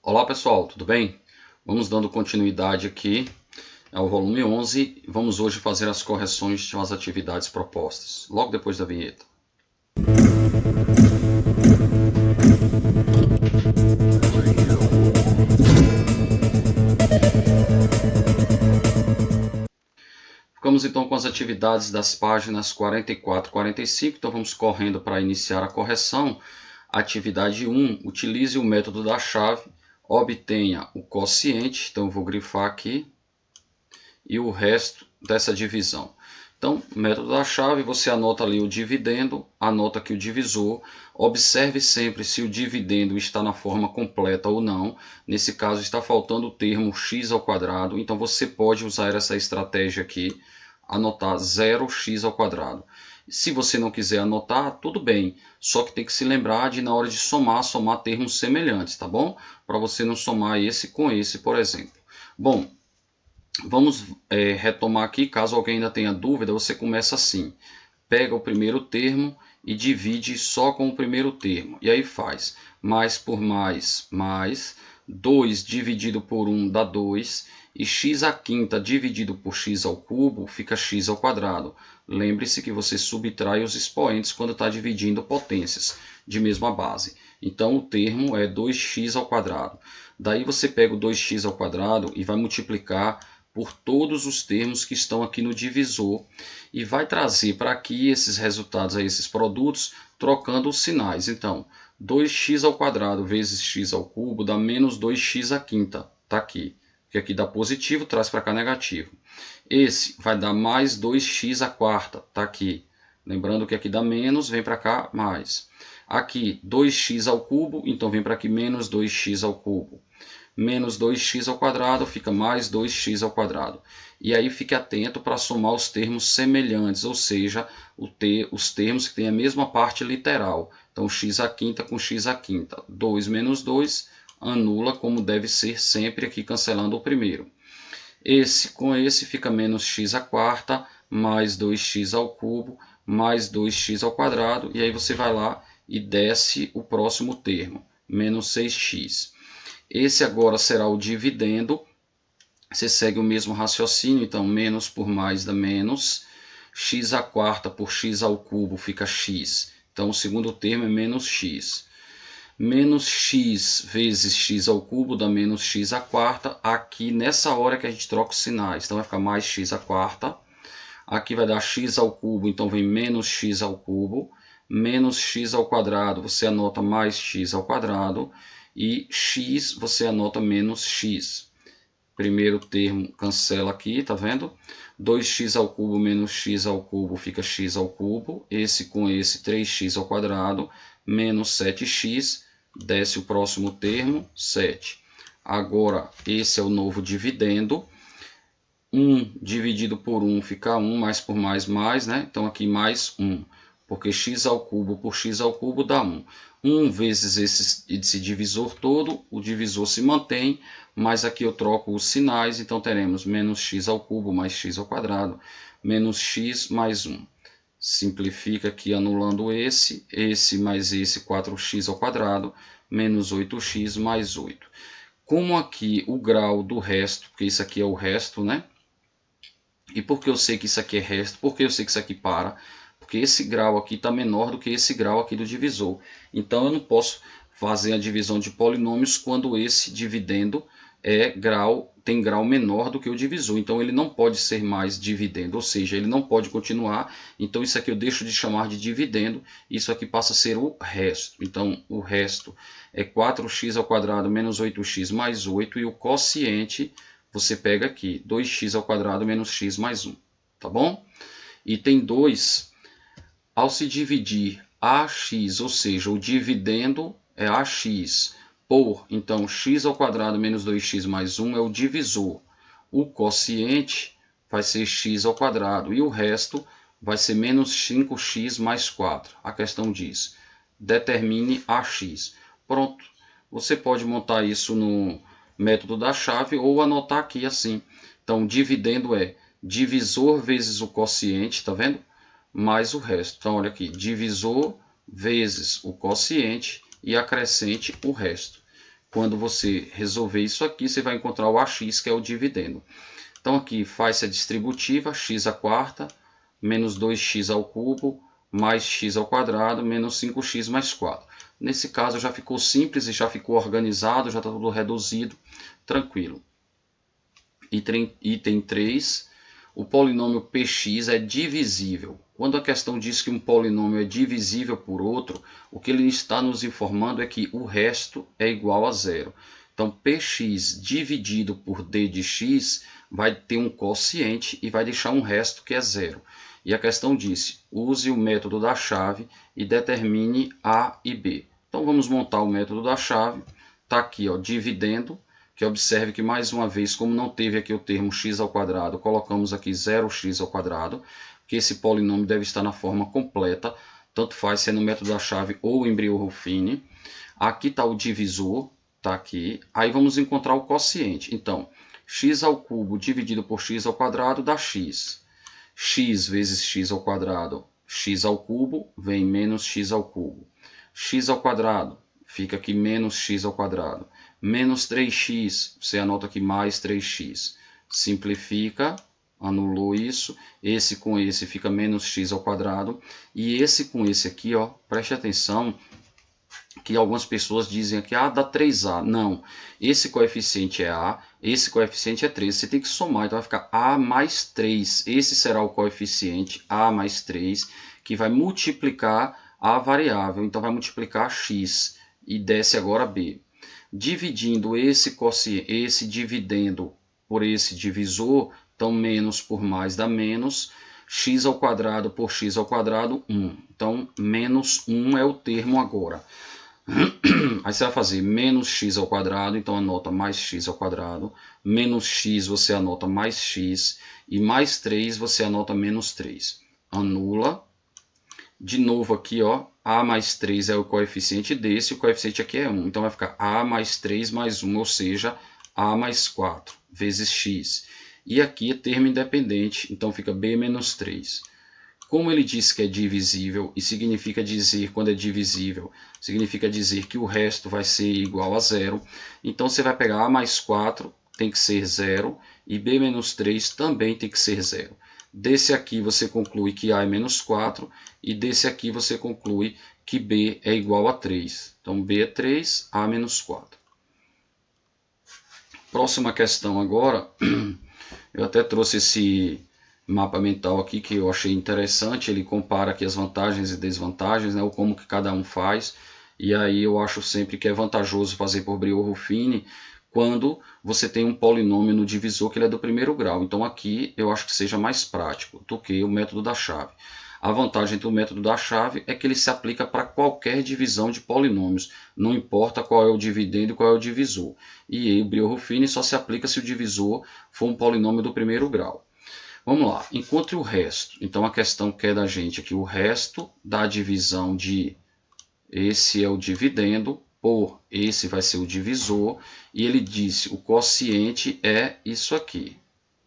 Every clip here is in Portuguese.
Olá pessoal, tudo bem? Vamos dando continuidade aqui ao volume 11. Vamos hoje fazer as correções de umas atividades propostas, logo depois da vinheta. Ficamos então com as atividades das páginas 44 e 45, então vamos correndo para iniciar a correção. Atividade 1, utilize o método da chave, obtenha o quociente, então eu vou grifar aqui, e o resto dessa divisão. Então, método da chave, você anota ali o dividendo, anota aqui o divisor, observe sempre se o dividendo está na forma completa ou não. Nesse caso está faltando o termo x ao quadrado, então você pode usar essa estratégia aqui, anotar 0x ao quadrado. Se você não quiser anotar, tudo bem, só que tem que se lembrar de na hora de somar termos semelhantes, tá bom? Para você não somar esse com esse, por exemplo. Bom, vamos retomar aqui, caso alguém ainda tenha dúvida, você começa assim. Pega o primeiro termo e divide só com o primeiro termo. E aí faz mais por mais, 2 dividido por 1 dá 2. E x à quinta dividido por x ao cubo fica x ao quadrado. Lembre-se que você subtrai os expoentes quando está dividindo potências de mesma base. Então o termo é 2x ao quadrado. Daí você pega o 2x ao quadrado e vai multiplicar por todos os termos que estão aqui no divisor e vai trazer para aqui esses resultados, esses produtos, trocando os sinais. Então, 2x ao quadrado vezes x ao cubo dá menos 2x à quinta, está aqui. Porque aqui dá positivo, traz para cá negativo. Esse vai dar mais 2x à quarta, está aqui. Lembrando que aqui dá menos, vem para cá mais. Aqui 2x ao cubo, então vem para aqui menos 2x ao cubo. Menos 2x ao quadrado fica mais 2x ao quadrado. E aí fique atento para somar os termos semelhantes, ou seja, os termos que têm a mesma parte literal. Então, x à quinta com x à quinta. 2 menos 2 anula, como deve ser sempre aqui, cancelando o primeiro. Esse com esse fica menos x à quarta, mais 2x ao cubo, mais 2x ao quadrado. E aí você vai lá e desce o próximo termo, menos 6x. Esse agora será o dividendo. Você segue o mesmo raciocínio, então menos por mais dá menos. X à quarta por x ao cubo fica x. Então o segundo termo é menos x. Menos x vezes x ao cubo dá menos x à quarta. Aqui nessa hora que a gente troca os sinais. Então vai ficar mais x à quarta. Aqui vai dar x ao cubo, então vem menos x ao cubo. Menos x ao quadrado, você anota mais x ao quadrado. E x você anota menos x. Primeiro termo cancela aqui, tá vendo? 2x ao cubo menos x ao cubo fica x ao cubo. Esse com esse, 3x ao quadrado, menos 7x. Desce o próximo termo, 7. Agora, esse é o novo dividendo. 1 dividido por 1 fica 1, mais por mais, né? Então aqui mais 1. Porque x ao cubo por x ao cubo dá 1. 1 vezes esse divisor todo, o divisor se mantém, mas aqui eu troco os sinais, então teremos menos x ao cubo mais x ao quadrado, menos x mais 1. Simplifica aqui anulando esse mais esse, 4x ao quadrado, menos 8x mais 8. Como aqui o grau do resto, porque isso aqui é o resto, né? E por que eu sei que isso aqui é resto? Porque eu sei que isso aqui para? Porque esse grau aqui está menor do que esse grau aqui do divisor. Então eu não posso fazer a divisão de polinômios quando esse dividendo tem grau menor do que o divisor. Então ele não pode ser mais dividendo, ou seja, ele não pode continuar. Então isso aqui eu deixo de chamar de dividendo, isso aqui passa a ser o resto. Então o resto é 4x ao quadrado menos 8x mais 8, e o quociente você pega aqui, 2x ao quadrado menos x mais 1, tá bom? Item 2, ao se dividir ax, ou seja, o dividendo é ax, por, então, x ao quadrado menos 2x mais 1 é o divisor. O quociente vai ser x ao quadrado e o resto vai ser menos 5x mais 4. A questão diz, determine ax. Pronto, você pode montar isso no método da chave ou anotar aqui assim. Então, dividendo é divisor vezes o quociente, tá vendo? Mais o resto. Então, olha aqui, divisor vezes o quociente e acrescente o resto. quando você resolver isso aqui, você vai encontrar o AX, que é o dividendo. Então aqui faz-se a distributiva, x à quarta, menos 2x ao cubo, mais x ao quadrado, menos 5x mais 4. Nesse caso já ficou simples e já ficou organizado, já está tudo reduzido, tranquilo. Item 3, o polinômio px é divisível. Quando a questão diz que um polinômio é divisível por outro, o que ele está nos informando é que o resto é igual a zero. Então, px dividido por d de x vai ter um quociente e vai deixar um resto que é zero. E a questão diz, use o método da chave e determine A e B. Então, vamos montar o método da chave. Está aqui, ó, dividendo, que observe que, mais uma vez, como não teve aqui o termo x ao quadrado, colocamos aqui 0x ao quadrado, que esse polinômio deve estar na forma completa, tanto faz se é no método da chave ou em Brillouin-Ruffini. Aqui está o divisor, está aqui. Aí vamos encontrar o quociente. Então, x ao cubo dividido por x ao quadrado dá x. X vezes x ao quadrado, x ao cubo, vem menos x ao cubo. X ao quadrado, fica aqui menos x ao quadrado. Menos 3x, você anota aqui mais 3x. Simplifica, anulou isso. Esse com esse fica menos x ao quadrado. E esse com esse aqui, ó, preste atenção, que algumas pessoas dizem aqui, dá 3A. Não, esse coeficiente é A, esse coeficiente é 3. Você tem que somar, então vai ficar A mais 3. Esse será o coeficiente A mais 3, que vai multiplicar a variável. Então vai multiplicar x e desce agora B. Dividindo esse dividendo por esse divisor, então menos por mais dá menos, x ao quadrado por x ao quadrado, 1. Então, menos 1 é o termo agora. Aí você vai fazer menos x ao quadrado, então anota mais x ao quadrado, menos x você anota mais x, e mais 3 você anota menos 3. Anula. De novo aqui, ó, A mais 3 é o coeficiente desse, o coeficiente aqui é 1. Então vai ficar A mais 3 mais 1, ou seja, A mais 4 vezes x. E aqui é termo independente, então fica B menos 3. Como ele disse que é divisível, e significa dizer, quando é divisível, significa dizer que o resto vai ser igual a zero. Então você vai pegar A mais 4, tem que ser zero, e B menos 3 também tem que ser zero. Desse aqui você conclui que A é menos 4, e desse aqui você conclui que B é igual a 3. Então B é 3, A menos 4. Próxima questão agora, eu até trouxe esse mapa mental aqui que eu achei interessante, ele compara aqui as vantagens e desvantagens, né, ou como que cada um faz, e aí eu acho sempre que é vantajoso fazer por Brillouin-Ruffini quando você tem um polinômio no divisor que ele é do primeiro grau. Então aqui eu acho que seja mais prático do que o método da chave. A vantagem do método da chave é que ele se aplica para qualquer divisão de polinômios, não importa qual é o dividendo e qual é o divisor. E o Brillouin-Ruffini só se aplica se o divisor for um polinômio do primeiro grau. Vamos lá, encontre o resto. Então a questão quer da gente aqui o resto da divisão de esse é o dividendo por esse vai ser o divisor. E ele disse o quociente é isso aqui.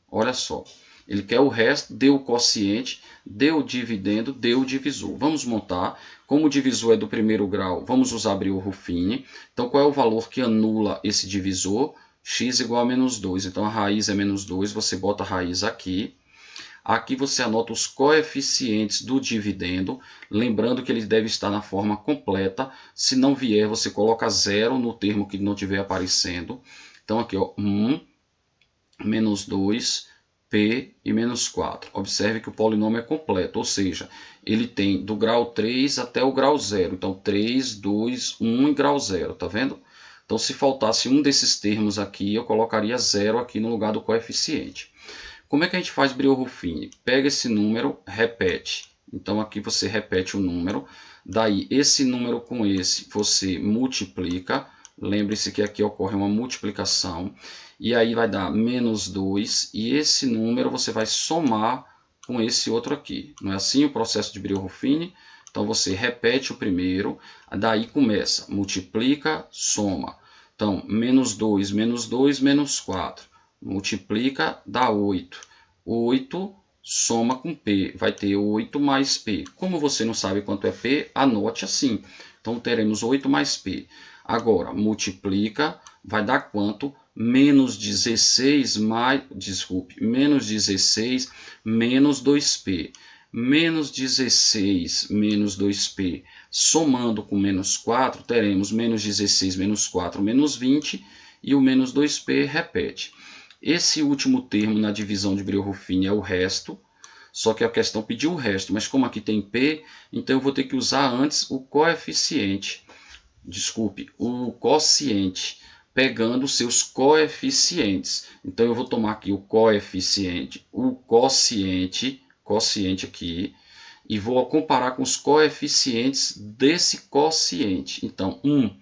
Olha só, ele quer o resto, deu o quociente, deu o dividendo, deu o divisor. Vamos montar. Como o divisor é do primeiro grau, vamos usar Brillouin-Ruffini. Então qual é o valor que anula esse divisor? X igual a menos 2. Então a raiz é menos 2, você bota a raiz aqui. Aqui você anota os coeficientes do dividendo, lembrando que ele deve estar na forma completa. Se não vier, você coloca 0 no termo que não estiver aparecendo. Então aqui, ó, 1, menos 2, P e menos 4. Observe que o polinômio é completo, ou seja, ele tem do grau 3 até o grau 0. Então 3, 2, 1 e grau 0, tá vendo? Então se faltasse um desses termos aqui, eu colocaria 0 aqui no lugar do coeficiente. Como é que a gente faz Brillouin-Ruffini? Pega esse número, repete. Então aqui você repete o número. Daí esse número com esse você multiplica. Lembre-se que aqui ocorre uma multiplicação. E aí vai dar menos 2. E esse número você vai somar com esse outro aqui. Não é assim o processo de Brillouin-Ruffini? Então você repete o primeiro. Daí começa. Multiplica, soma. Então menos 2, menos 4. Multiplica, dá 8. 8 soma com P, vai ter 8 mais P. Como você não sabe quanto é P, anote assim. Então teremos 8 mais P. Agora, multiplica, vai dar quanto? Menos 16 mais, desculpe, menos 16 menos 2p. Menos 16 menos 2p, somando com menos 4, teremos menos 16 menos 4, menos 20, e o menos 2p repete. Esse último termo na divisão de Brillo-Ruffini é o resto, só que a questão pediu o resto, mas como aqui tem p, então eu vou ter que usar antes o coeficiente, desculpe, o quociente, pegando seus coeficientes. Então eu vou tomar aqui o coeficiente, o quociente aqui, e vou comparar com os coeficientes desse quociente. Então 1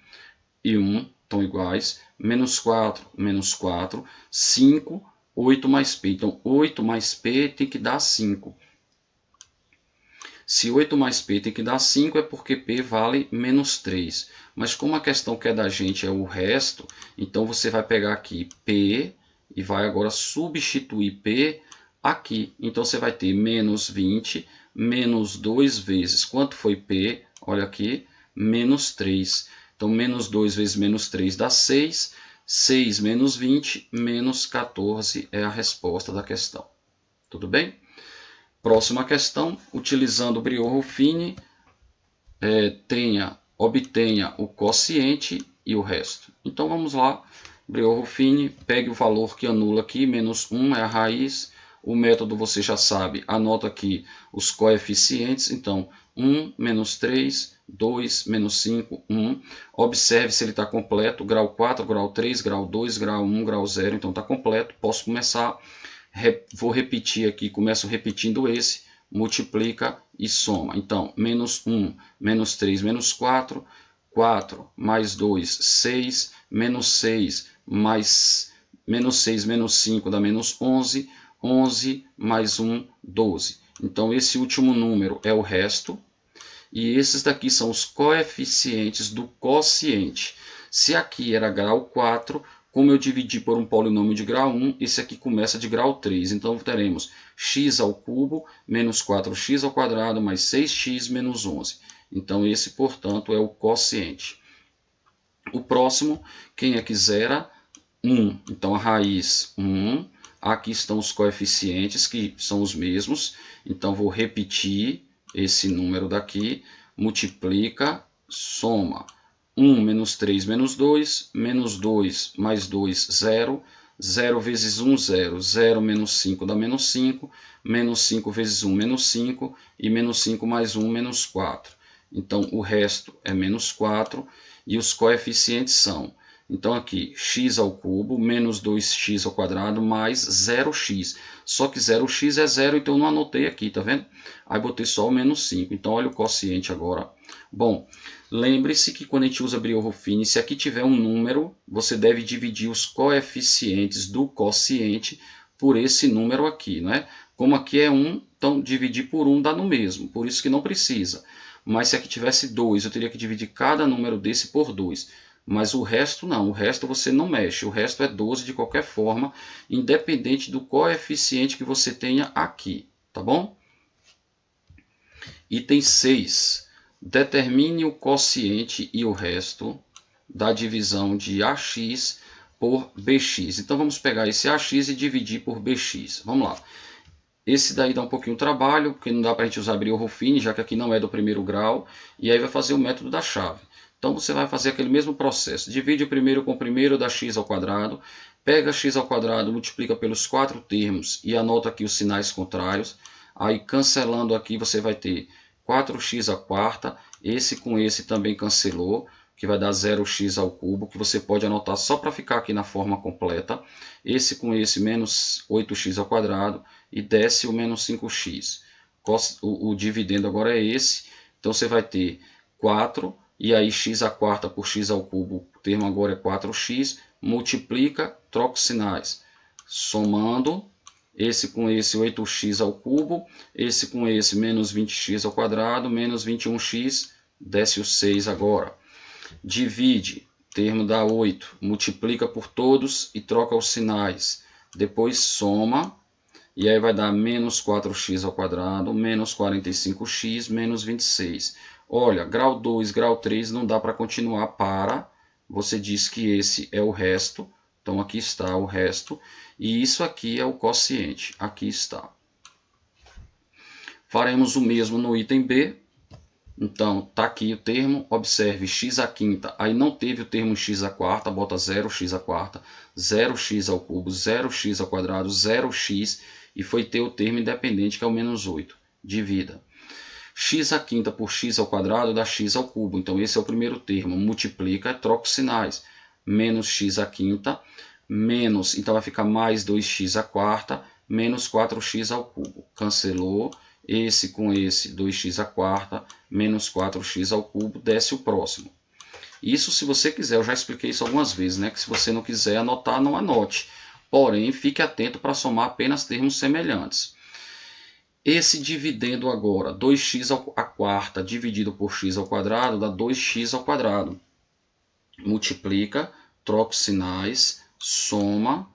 e 1 estão iguais, menos 4, 5, 8 mais p. Então 8 mais p tem que dar 5. Se 8 mais p tem que dar 5, é porque p vale menos 3. Mas como a questão que é da gente é o resto, então você vai pegar aqui p e vai agora substituir p aqui. Então você vai ter menos 20, menos 2 vezes, quanto foi p? Olha aqui, menos 3. Então menos 2 vezes menos 3 dá 6. 6 menos 20, menos 14 é a resposta da questão. Tudo bem? Próxima questão, utilizando o Brillo-Ruffini, obtenha o quociente e o resto. Então vamos lá, Brillo-Ruffini, pegue o valor que anula aqui, menos 1 é a raiz, o método você já sabe, anota aqui os coeficientes, então 1, menos 3, 2, menos 5, 1. Observe se ele está completo, grau 4, grau 3, grau 2, grau 1, grau 0, então está completo, posso começar. Vou repetir aqui, começo repetindo esse, multiplica e soma. Então, menos 1, menos 3, menos 4, 4 mais 2, 6, menos 6, mais menos 6, menos 5 dá menos 11, 11 mais 1, 12. Então, esse último número é o resto, e esses daqui são os coeficientes do quociente. Se aqui era grau 4, como eu dividi por um polinômio de grau 1, esse aqui começa de grau 3. Então, teremos x ao cubo menos 4x ao quadrado mais 6x menos 11. Então, esse, portanto, é o quociente. O próximo, quem é que zera? 1. Então, a raiz 1. Aqui estão os coeficientes, que são os mesmos. Então, vou repetir esse número daqui. Multiplica, soma. 1 menos 3 menos 2, menos 2 mais 2, 0. 0 vezes 1, 0. 0 menos 5 dá menos 5. Menos 5 vezes 1, menos 5. E menos 5 mais 1, menos 4. Então, o resto é menos 4. E os coeficientes são, então aqui, x ao cubo, menos 2x ao quadrado, mais 0x. Só que 0x é 0, então eu não anotei aqui, tá vendo? Aí botei só o menos 5. Então, olha o quociente agora. Bom, lembre-se que quando a gente usa Brillo-Ruffini, se aqui tiver um número, você deve dividir os coeficientes do quociente por esse número aqui, né? Como aqui é 1, então dividir por 1 dá no mesmo, por isso que não precisa. Mas se aqui tivesse 2, eu teria que dividir cada número desse por 2. Mas o resto não, o resto você não mexe, o resto é 12 de qualquer forma, independente do coeficiente que você tenha aqui, tá bom? Item 6. Determine o quociente e o resto da divisão de AX por BX. Então vamos pegar esse AX e dividir por BX. Vamos lá. Esse daí dá um pouquinho de trabalho, porque não dá para a gente usar Brillo-Ruffini, já que aqui não é do primeiro grau, e aí vai fazer o método da chave. Então você vai fazer aquele mesmo processo, divide o primeiro com o primeiro, dá x ao quadrado, pega x ao quadrado, multiplica pelos 4 termos e anota aqui os sinais contrários, aí cancelando aqui você vai ter 4x à quarta, esse com esse também cancelou, que vai dar 0x ao cubo, que você pode anotar só para ficar aqui na forma completa. Esse com esse, menos 8x ao quadrado, e desce o menos 5x. O dividendo agora é esse, então você vai ter 4, e aí x à quarta por x ao cubo, o termo agora é 4x, multiplica, troca os sinais, somando, esse com esse 8x ao cubo, esse com esse menos 20x ao quadrado, menos 21x, desce o 6 agora. Divide, termo dá 8, multiplica por todos e troca os sinais. Depois soma, e aí vai dar menos 4x ao quadrado, menos 45x, menos 26. Olha, grau 2, grau 3 não dá para continuar, para. você diz que esse é o resto. Então aqui está o resto. E isso aqui é o quociente. Aqui está. Faremos o mesmo no item B. Então, está aqui o termo, observe, x à quinta, aí não teve o termo x à quarta, bota 0x à quarta, 0x ao cubo, 0x ao quadrado, 0x, e foi ter o termo independente, que é o menos 8. Divida. X à quinta por x ao quadrado dá x ao cubo, então esse é o primeiro termo, multiplica, troca os sinais. Menos x à quinta, menos, então vai ficar mais 2x à quarta, menos 4x ao cubo. Cancelou. Esse com esse, 2x à quarta, menos 4x ao cubo, desce o próximo. Isso se você quiser, eu já expliquei isso algumas vezes, né? Que se você não quiser anotar, não anote. Porém, fique atento para somar apenas termos semelhantes. Esse dividendo agora, 2x à quarta dividido por x ao quadrado, dá 2x ao quadrado. Multiplica, troca os sinais, soma,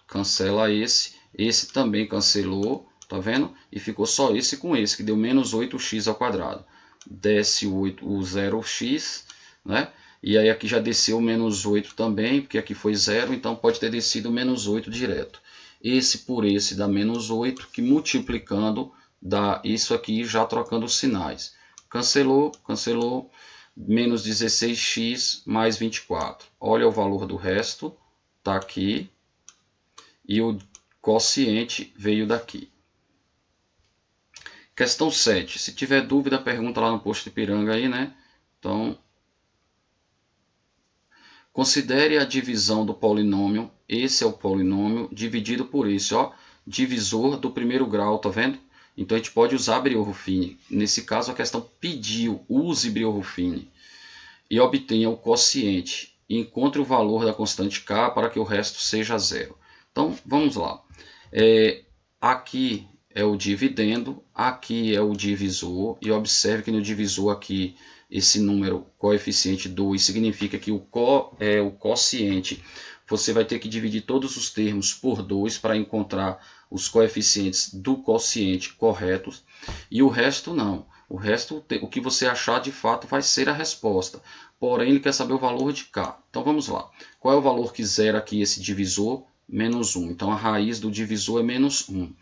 cancela esse também cancelou. Tá vendo? E ficou só esse com esse, que deu menos 8x ao quadrado. Desce o 0x, né? E aí aqui já desceu menos 8 também, porque aqui foi 0, então pode ter descido menos 8 direto. Esse por esse dá menos 8, que multiplicando dá isso aqui, já trocando os sinais. Cancelou, cancelou, menos 16x mais 24. Olha o valor do resto, tá aqui, e o quociente veio daqui. Questão 7. Se tiver dúvida, pergunta lá no post de Ipiranga aí, né? Então, considere a divisão do polinômio. Esse é o polinômio dividido por esse, ó. Divisor do primeiro grau, tá vendo? Então a gente pode usar Briot-Ruffini. Nesse caso a questão pediu, use Briot-Ruffini. E obtenha o quociente. E encontre o valor da constante k para que o resto seja zero. Então, vamos lá. Aqui é o dividendo, aqui é o divisor, e observe que no divisor aqui, esse número coeficiente 2 significa que o quociente. Você vai ter que dividir todos os termos por 2 para encontrar os coeficientes do quociente corretos, e o resto não. O resto, o que você achar de fato vai ser a resposta, porém ele quer saber o valor de k. Então vamos lá. Qual é o valor que zera aqui esse divisor? Menos 1. Então a raiz do divisor é menos 1.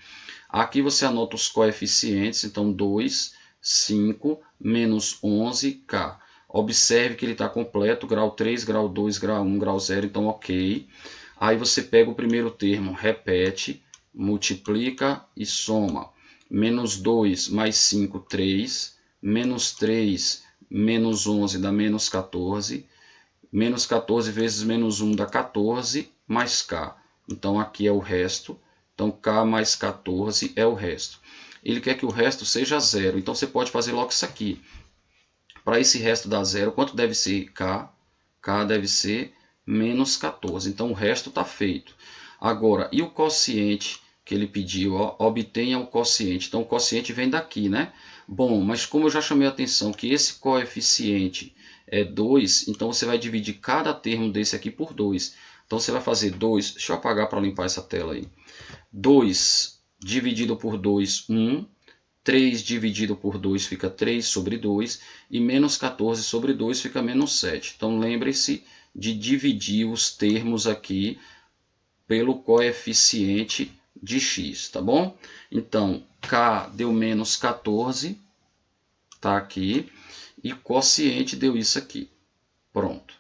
Aqui você anota os coeficientes, então 2, 5, menos 11k. Observe que ele está completo, grau 3, grau 2, grau 1, grau 0, então ok. Aí você pega o primeiro termo, repete, multiplica e soma. Menos 2 mais 5, 3. Menos 3, menos 11 dá menos 14. Menos 14 vezes menos 1 dá 14, mais k. Então aqui é o resto. Então, k mais 14 é o resto. Ele quer que o resto seja zero. Então, você pode fazer logo isso aqui. Para esse resto dar zero, quanto deve ser k? K deve ser menos 14. Então, o resto está feito. Agora, e o quociente que ele pediu? Ó, obtenha o quociente. Então, o quociente vem daqui, né? Bom, mas como eu já chamei a atenção que esse coeficiente é 2, então você vai dividir cada termo desse aqui por 2. Então, você vai fazer 2. Deixa eu apagar para limpar essa tela aí. 2 dividido por 2, 1. 3 dividido por 2 fica 3 sobre 2. E menos 14 sobre 2 fica menos 7. Então, lembre-se de dividir os termos aqui pelo coeficiente de x, tá bom? Então, k deu menos 14, tá aqui. E quociente deu isso aqui. Pronto.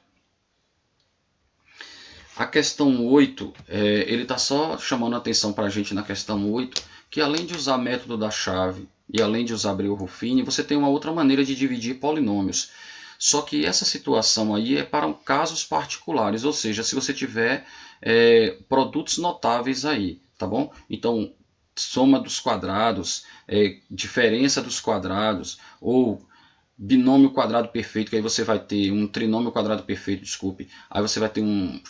A questão 8, ele está só chamando a atenção para a gente na questão 8, que além de usar método da chave e além de usar Briot-Ruffini, você tem uma outra maneira de dividir polinômios. Só que essa situação aí é para casos particulares, ou seja, se você tiver produtos notáveis aí, tá bom? Então, soma dos quadrados, diferença dos quadrados, ou binômio quadrado perfeito, que aí você vai ter um trinômio quadrado perfeito, desculpe, aí você vai ter um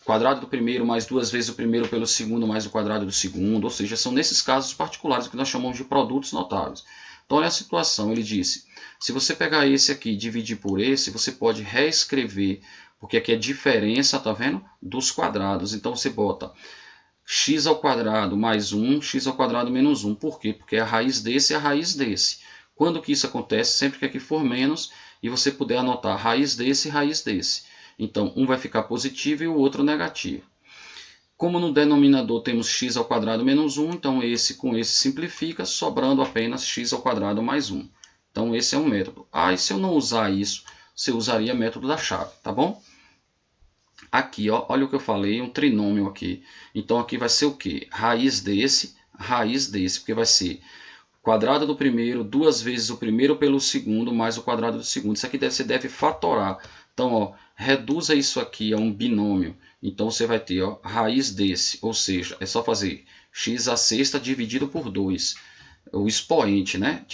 quadrado do primeiro mais duas vezes o primeiro pelo segundo mais o quadrado do segundo, ou seja, são nesses casos particulares que nós chamamos de produtos notáveis. Então olha a situação, ele disse, se você pegar esse aqui e dividir por esse, você pode reescrever, porque aqui é diferença, tá vendo? Dos quadrados, então você bota x ao quadrado mais 1, x ao quadrado menos 1, por quê? Porque a raiz desse é a raiz desse. Quando que isso acontece? Sempre que aqui for menos e você puder anotar raiz desse e raiz desse. Então, um vai ficar positivo e o outro negativo. Como no denominador temos x ao quadrado menos 1, então esse com esse simplifica, sobrando apenas x ao quadrado mais 1. Então esse é um método. E se eu não usar isso, você usaria o método da chave, tá bom? Aqui, ó, olha o que eu falei, um trinômio aqui. Então aqui vai ser o quê? Raiz desse, porque vai ser quadrado do primeiro, 2 vezes o primeiro pelo segundo, mais o quadrado do segundo. Isso aqui você deve fatorar. Então, ó, reduza isso aqui a um binômio. Então, você vai ter, ó, raiz desse, ou seja, é só fazer x à sexta dividido por 2. O expoente, né?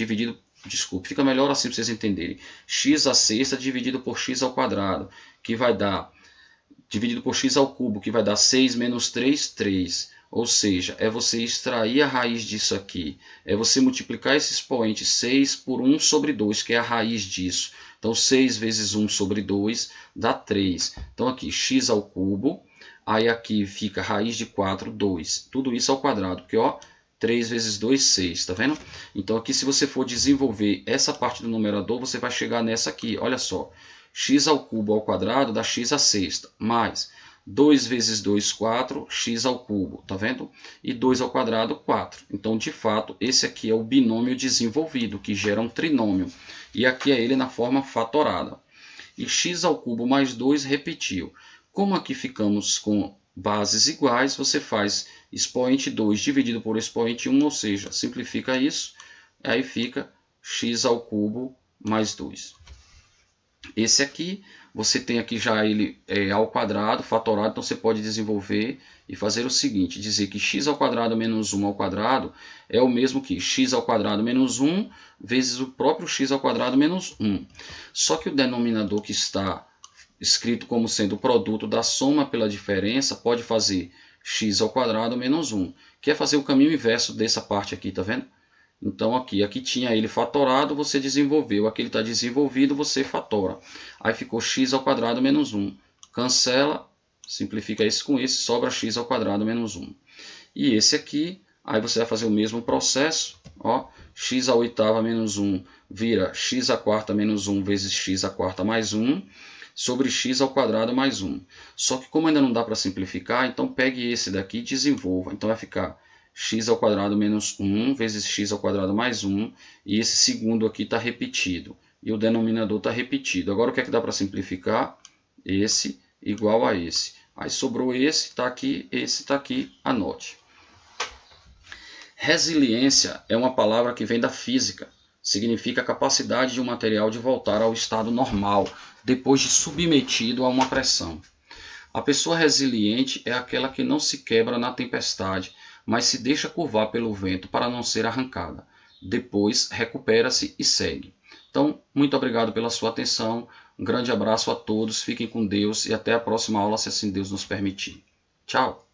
Desculpe, fica melhor assim para vocês entenderem. X à sexta dividido por x ao quadrado, que vai dar, dividido por x ao cubo, que vai dar 6 menos 3, 3. Ou seja, é você extrair a raiz disso aqui. É você multiplicar esse expoente 6 por 1 sobre 2, que é a raiz disso. Então, 6 vezes 1 sobre 2 dá 3. Então, aqui, x ao cubo. Aí, aqui fica raiz de 4, 2. Tudo isso ao quadrado, porque, ó, 3 vezes 2, 6. Tá vendo? Então, aqui, se você for desenvolver essa parte do numerador, você vai chegar nessa aqui. Olha só. X ao cubo ao quadrado dá x à sexta, mais 2 vezes 2, 4, x ao cubo, tá vendo? E 2 ao quadrado, 4. Então, de fato, esse aqui é o binômio desenvolvido, que gera um trinômio. E aqui é ele na forma fatorada. E x ao cubo mais 2 repetiu. Como aqui ficamos com bases iguais, você faz expoente 2 dividido por expoente 1, ou seja, simplifica isso, aí fica x ao cubo mais 2. Esse aqui, você tem aqui já ele ao quadrado, fatorado, então você pode desenvolver e fazer o seguinte, dizer que x ao quadrado menos 1 ao quadrado é o mesmo que x ao quadrado menos 1 vezes o próprio x ao quadrado menos 1. Só que o denominador que está escrito como sendo o produto da soma pela diferença pode fazer x ao quadrado menos 1, que é fazer o caminho inverso dessa parte aqui, tá vendo? Então aqui tinha ele fatorado, você desenvolveu. Aqui ele está desenvolvido, você fatora. Aí ficou x ao quadrado menos 1. Cancela, simplifica esse com esse, sobra x ao quadrado menos 1. E esse aqui, aí você vai fazer o mesmo processo. Ó, x à oitava menos 1 vira x à quarta menos 1 vezes x à quarta mais 1 sobre x ao quadrado mais 1. Só que como ainda não dá para simplificar, então pegue esse daqui e desenvolva. Então vai ficar x ao quadrado menos 1 vezes x ao quadrado mais 1, e esse segundo aqui está repetido, e o denominador está repetido. Agora o que é que dá para simplificar? Esse igual a esse. Aí sobrou esse está aqui, anote. Resiliência é uma palavra que vem da física. Significa a capacidade de um material de voltar ao estado normal, depois de submetido a uma pressão. A pessoa resiliente é aquela que não se quebra na tempestade, mas se deixa curvar pelo vento para não ser arrancada. Depois recupera-se e segue. Então, muito obrigado pela sua atenção. Um grande abraço a todos, fiquem com Deus e até a próxima aula, se assim Deus nos permitir. Tchau!